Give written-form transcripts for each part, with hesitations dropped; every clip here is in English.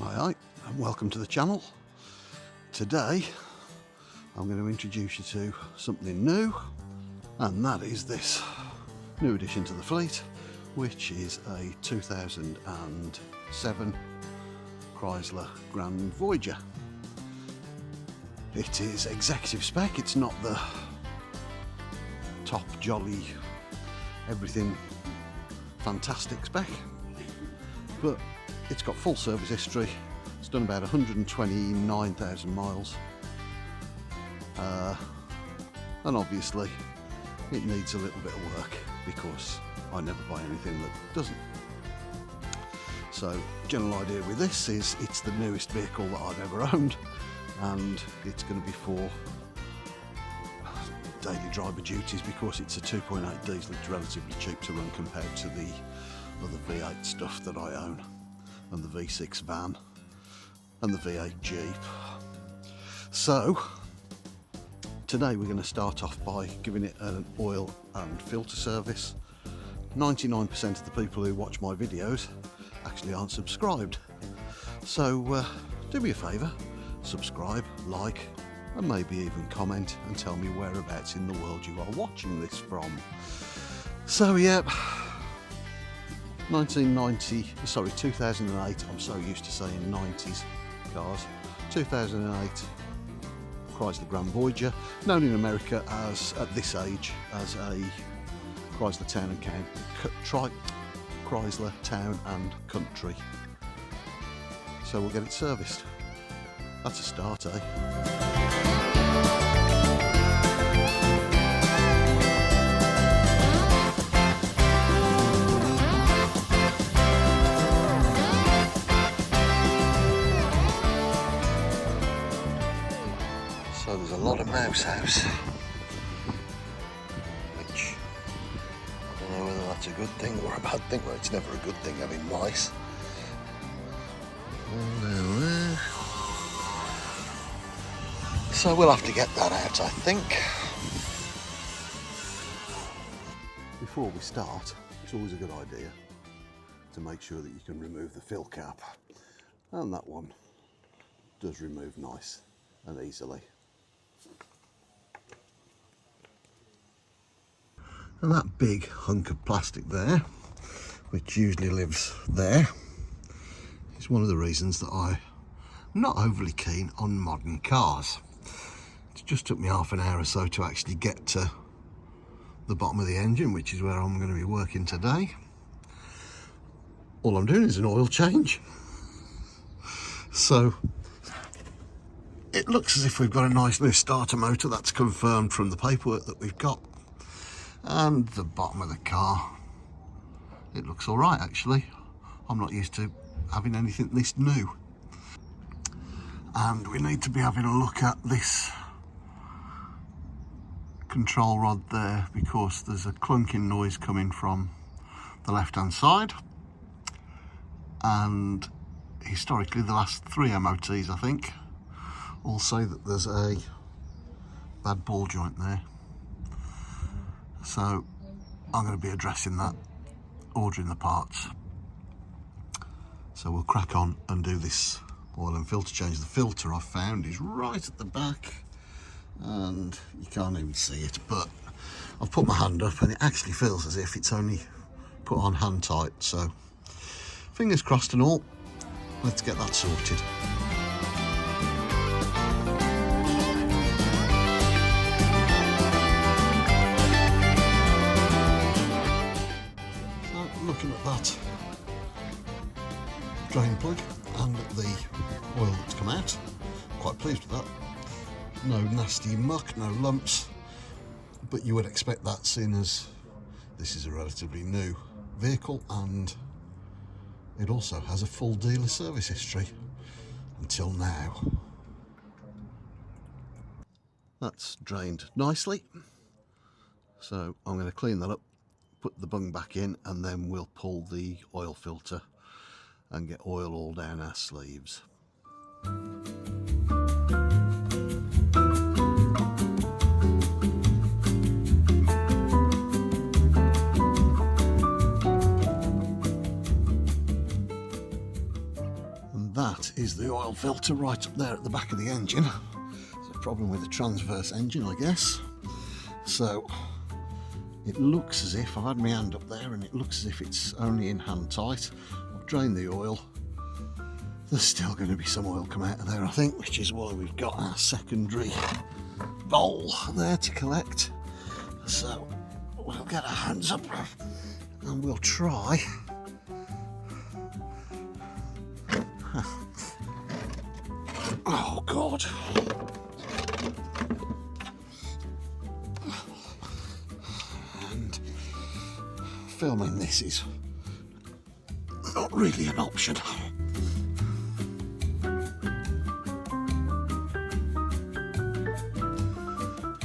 Hi, and welcome to the channel. Today I'm going to introduce you to something new, and that is this new addition to the fleet, which is a 2007 Chrysler Grand Voyager. It is executive spec, it's not the top jolly everything fantastic spec, but it's got full service history. It's done about 129,000 miles, and obviously it needs a little bit of work because I never buy anything that doesn't. So general idea with this is it's the newest vehicle that I've ever owned, and it's going to be for daily driver duties because it's a 2.8 diesel. It's relatively cheap to run compared to the other V8 stuff that I own, and the V6 van and the V8 Jeep. So today we're going to start off by giving it an oil and filter service. 99% of the people who watch my videos actually aren't subscribed, so do me a favour, subscribe, like, and maybe even comment and tell me whereabouts in the world you are watching this from. So yeah, 2008, I'm so used to saying 90s cars. 2008 Chrysler Grand Voyager, known in America as, at this age, as a Chrysler Town and Chrysler Town and Country. So we'll get it serviced. That's a start, eh? So there's a lot of mouse house, which I don't know whether that's a good thing or a bad thing. Well, it's never a good thing having mice. So we'll have to get that out, I think. Before we start, it's always a good idea to make sure that you can remove the fill cap, and that one does remove nice and easily. And that big hunk of plastic there, which usually lives there, is one of the reasons that I'm not overly keen on modern cars. It just took me half an hour or so to actually get to the bottom of the engine, which is where I'm going to be working today. All I'm doing is an oil change. So it looks as if we've got a nice new starter motor. That's confirmed from the paperwork that we've got. And the bottom of the car, it looks all right actually. I'm not used to having anything this new. And we need to be having a look at this control rod there, because there's a clunking noise coming from the left hand side, and historically the last 3 MOTs I think all say that there's a bad ball joint there. So I'm going to be addressing that, ordering the parts. So we'll crack on and do this oil and filter change. The filter I've found is right at the back, and you can't even see it, but I've put my hand up and it actually feels as if it's only put on hand tight. So fingers crossed and all, let's get that sorted. Looking at that drain plug and the oil that's come out, quite pleased with that. No nasty muck, no lumps, but you would expect that, seeing as this is a relatively new vehicle and it also has a full dealer service history until now. That's drained nicely, so I'm going to clean that up, put the bung back in, and then we'll pull the oil filter and get oil all down our sleeves. that is the oil filter right up there at the back of the engine. There's a problem with the transverse engine, I guess. So it looks as if I've had my hand up there and it looks as if it's only in hand tight. I've drained the oil. There's still going to be some oil come out of there, I think, which is why we've got our secondary bowl there to collect. So we'll get our hands up and we'll try oh God. And filming this is not really an option.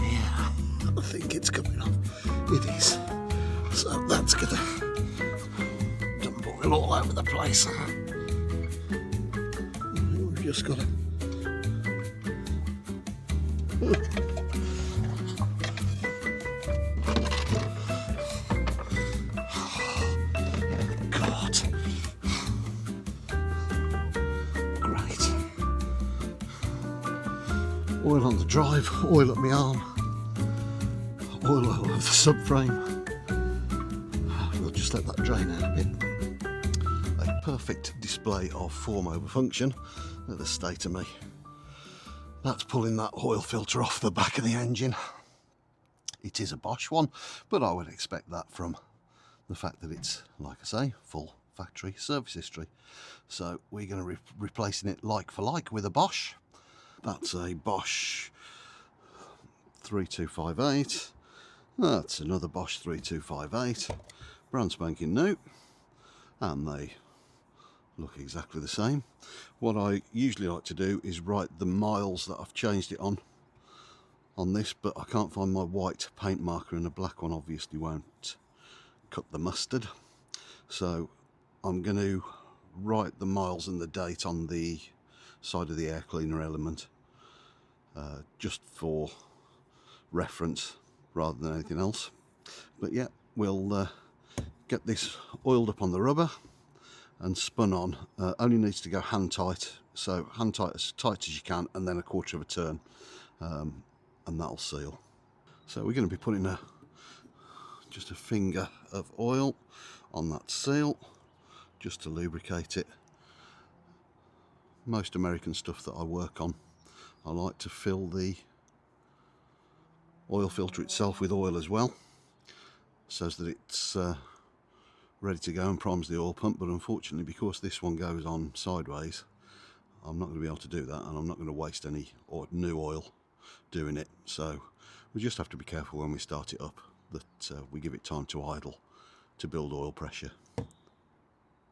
Yeah, I think it's coming off. It is. So that's gonna dump oil all over the place. We've just got to God. Great. Oil on the drive, oil at my arm, oil over the subframe. We'll just let that drain out a bit. A perfect display of form over function at the state of me. That's pulling that oil filter off the back of the engine. It is a Bosch one, but I would expect that from the fact that it's, like I say, full factory service history. So we're going to be replacing it like for like with a Bosch. That's a Bosch 3258. That's another Bosch 3258. Brand spanking new. And they look exactly the same. What I usually like to do is write the miles that I've changed it on this, but I can't find my white paint marker, and a black one obviously won't cut the mustard. So I'm going to write the miles and the date on the side of the air cleaner element, just for reference rather than anything else. But yeah, we'll get this oiled up on the rubber and spun on. Only needs to go hand tight, so hand tight as you can, and then a quarter of a turn, and that'll seal. So we're going to be putting just a finger of oil on that seal just to lubricate it. Most American stuff that I work on, I like to fill the oil filter itself with oil as well, so that it's ready to go and primes the oil pump. But unfortunately, because this one goes on sideways, I'm not going to be able to do that, and I'm not going to waste any new oil doing it. So we just have to be careful when we start it up that we give it time to idle to build oil pressure.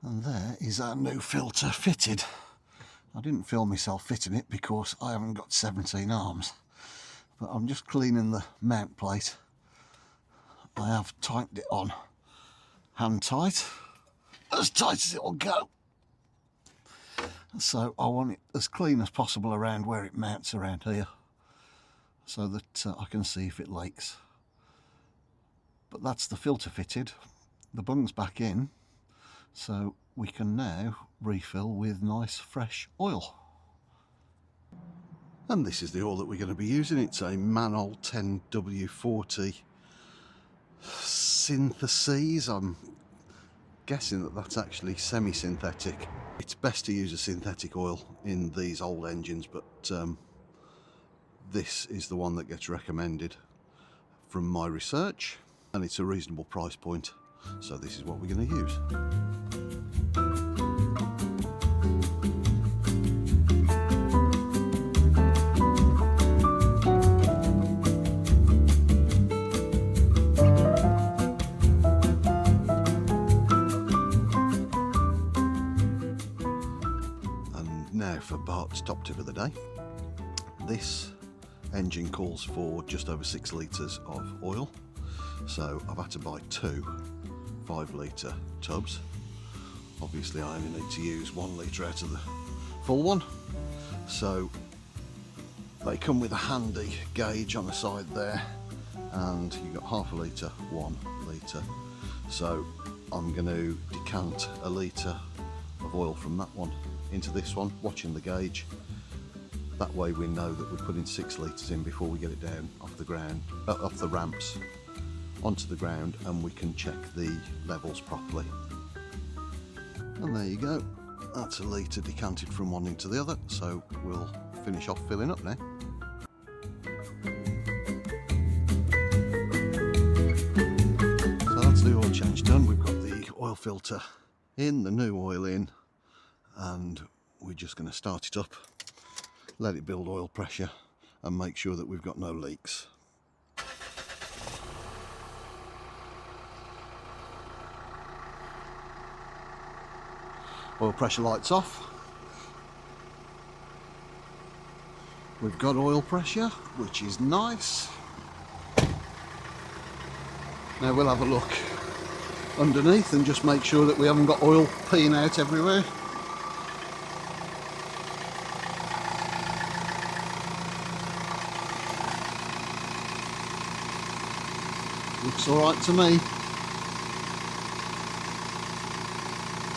And there is our new filter fitted. I didn't film myself fitting it because I haven't got 17 arms, but I'm just cleaning the mount plate. I have tightened it on hand tight, as tight as it will go. So I want it as clean as possible around where it mounts around here, so that I can see if it leaks. But that's the filter fitted, the bung's back in, so we can now refill with nice fresh oil. And this is the oil that we're going to be using. It's a Manol 10W40 Syntheses. I'm guessing that that's actually semi-synthetic. It's best to use a synthetic oil in these old engines, but this is the one that gets recommended from my research, and it's a reasonable price point, so this is what we're going to use. Now for Bart's top tip of the day. This engine calls for just over 6 litres of oil, so I've had to buy 2 5-litre tubs. Obviously I only need to use 1 litre out of the full one, so they come with a handy gauge on the side there, and you've got half a litre, 1 litre. So I'm going to decant a litre of oil from that one into this one, watching the gauge. That way we know that we're putting 6 litres in before we get it down off the ground, off the ramps onto the ground, and we can check the levels properly. And there you go, that's a litre decanted from one into the other, so we'll finish off filling up now. So that's the oil change done. We've got the oil filter in, the new oil in, and we're just going to start it up, let it build oil pressure and make sure that we've got no leaks. Oil pressure lights off. We've got oil pressure, which is nice. Now we'll have a look underneath and just make sure that we haven't got oil peeing out everywhere. Looks alright to me.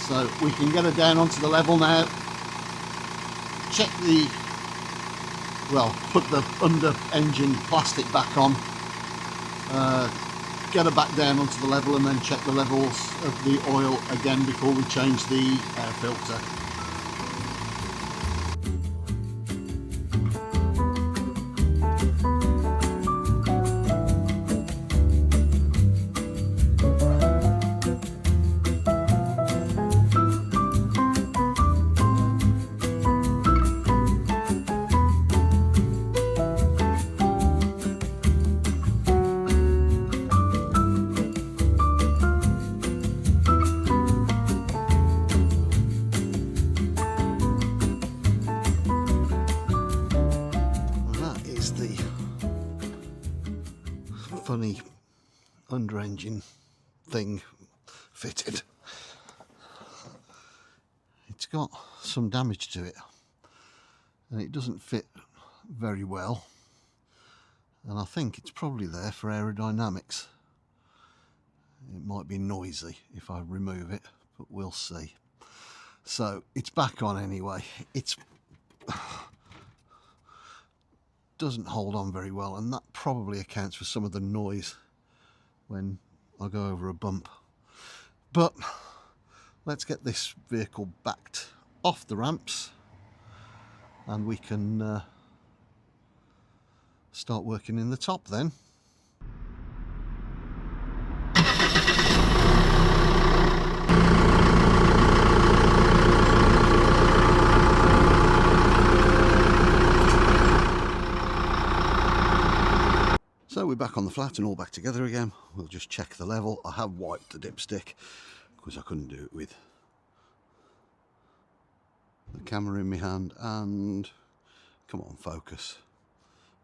So we can get her down onto the level now. Check the, well, put the under engine plastic back on. Get her back down onto the level and then check the levels of the oil again before we change the air filter. Funny under engine thing fitted. It's got some damage to it and it doesn't fit very well, and I think it's probably there for aerodynamics. It might be noisy if I remove it, but we'll see. So it's back on anyway. It's doesn't hold on very well, and that probably accounts for some of the noise when I go over a bump. But let's get this vehicle backed off the ramps and we can start working in the top then. So we're back on the flat and all back together again. We'll just check the level. I have wiped the dipstick because I couldn't do it with the camera in my hand, and come on, focus,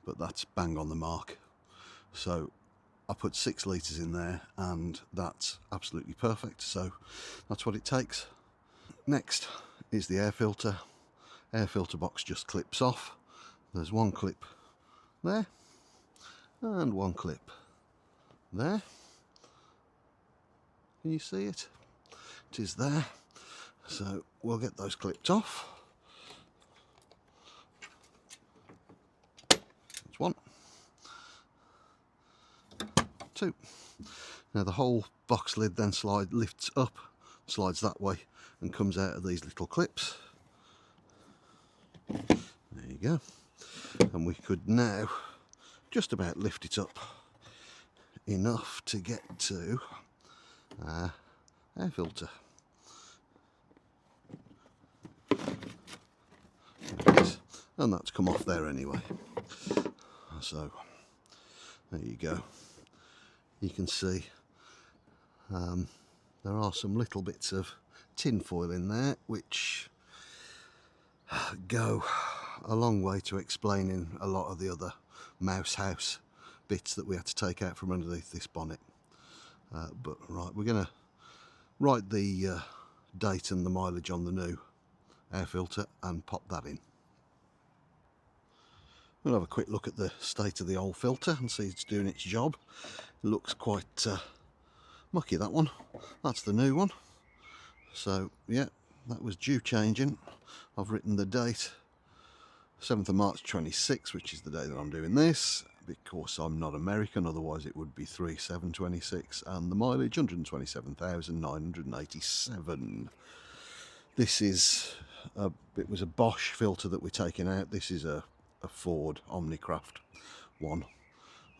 but that's bang on the mark. So I put 6 litres in there and that's absolutely perfect, so that's what it takes. Next is the air filter. Air filter box just clips off. There's one clip there and one clip there. Can you see it? It is there. So we'll get those clipped off. That's 1, 2. Now the whole box lid then lifts up, slides that way and comes out of these little clips. There you go. And we could now just about lift it up enough to get to our air filter. And that's come off there anyway. So there you go. You can see there are some little bits of tin foil in there which go a long way to explaining a lot of the other mouse house bits that we had to take out from underneath this bonnet. But right, we're going to write the date and the mileage on the new air filter and pop that in. We'll have a quick look at the state of the old filter and see it's doing its job. It looks quite mucky, that one. That's the new one. So yeah, that was due changing. I've written the date 7th of March 26, which is the day that I'm doing this, because I'm not American, otherwise it would be 3/7/26, and the mileage 127,987. This is it was a Bosch filter that we're taking out. This is a Ford Omnicraft one.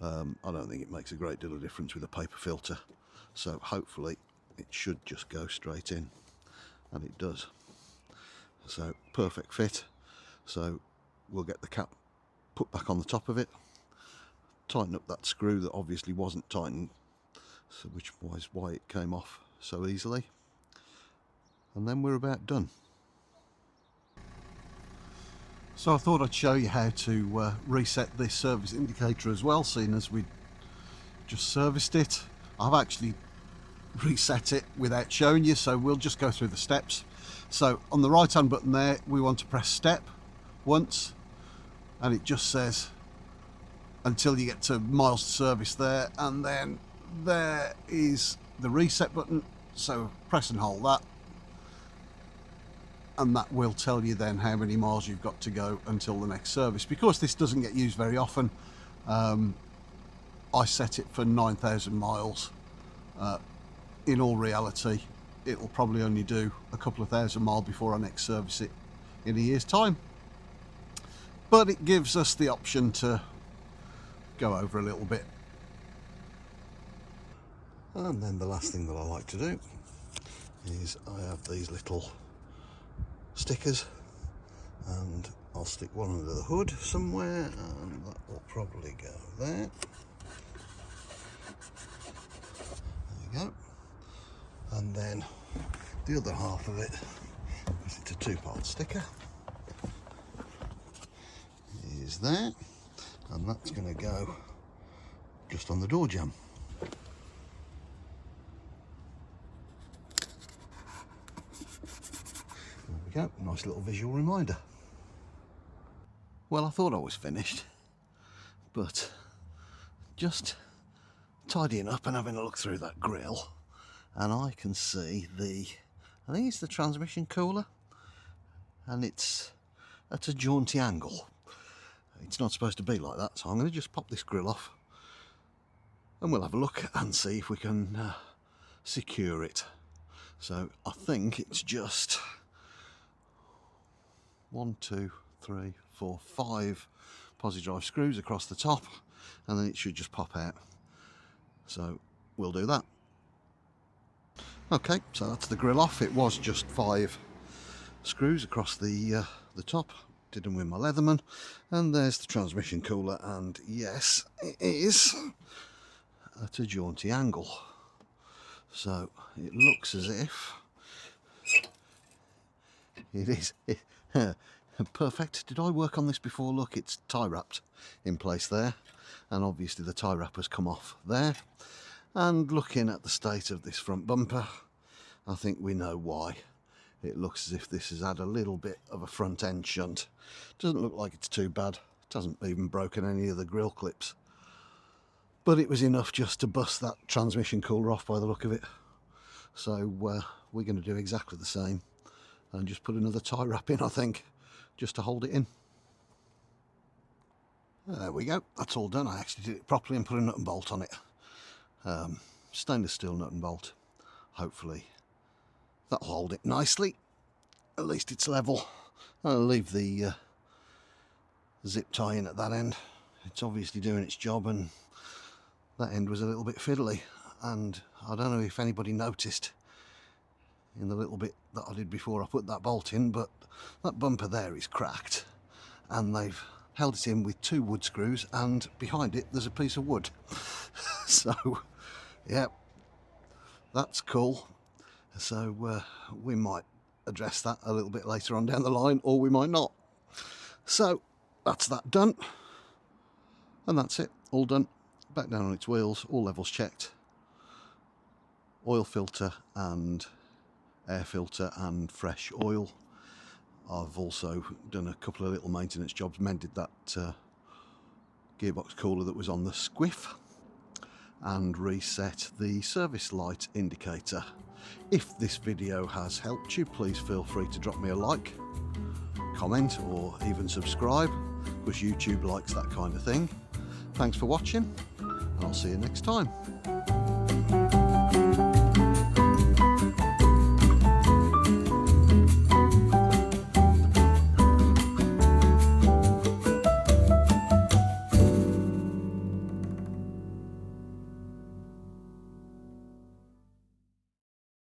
I don't think it makes a great deal of difference with a paper filter, so hopefully it should just go straight in, and it does. So perfect fit. So we'll get the cap put back on the top of it, tighten up that screw that obviously wasn't tightened, so which was why it came off so easily, and then we're about done. So I thought I'd show you how to reset this service indicator as well, seeing as we just serviced it. I've actually reset it without showing you, so we'll just go through the steps. So on the right hand button there, we want to press step once, and it just says until you get to miles to service there, and then there is the reset button, so press and hold that, and that will tell you then how many miles you've got to go until the next service. Because this doesn't get used very often, I set it for 9,000 miles. In all reality, it'll probably only do a couple of thousand miles before I next service it in a year's time, but it gives us the option to go over a little bit. And then the last thing that I like to do is I have these little stickers, and I'll stick one under the hood somewhere, and that will probably go there. There you go. And then the other half of it, because it's a two-part sticker, is there, and that's going to go just on the door jamb. There we go, nice little visual reminder. Well, I thought I was finished, but just tidying up and having a look through that grill, and I can see I think it's the transmission cooler, and it's at a jaunty angle. It's not supposed to be like that, so I'm going to just pop this grill off, and we'll have a look and see if we can secure it. So I think it's just 1, 2, 3, 4, 5 posi drive screws across the top, and then it should just pop out. So we'll do that. Okay, so that's the grill off. It was just 5 screws across the top. Did them with my Leatherman, and there's the transmission cooler, and yes, it is at a jaunty angle. So it looks as if it is perfect. Did I work on this before? Look, it's tie wrapped in place there, and obviously the tie wrap has come off there. And looking at the state of this front bumper, I think we know why. It looks as if this has had a little bit of a front end shunt. Doesn't look like it's too bad. It hasn't even broken any of the grill clips, but it was enough just to bust that transmission cooler off by the look of it. So we're going to do exactly the same and just put another tie wrap in, I think, just to hold it in. There we go, that's all done. I actually did it properly and put a nut and bolt on it. Stainless steel nut and bolt. Hopefully that'll hold it nicely. At least it's level. I'll leave the zip tie in at that end. It's obviously doing its job, and that end was a little bit fiddly, and I don't know if anybody noticed in the little bit that I did before I put that bolt in, but that bumper there is cracked, and they've held it in with 2 wood screws, and behind it there's a piece of wood. So yeah, that's cool. So we might address that a little bit later on down the line, or we might not. So that's that done, and that's it, all done. Back down on its wheels, all levels checked, oil filter and air filter and fresh oil. I've also done a couple of little maintenance jobs, mended that gearbox cooler that was on the squiff, and reset the service light indicator. If this video has helped you, please feel free to drop me a like, comment or even subscribe, because YouTube likes that kind of thing. Thanks for watching, and I'll see you next time.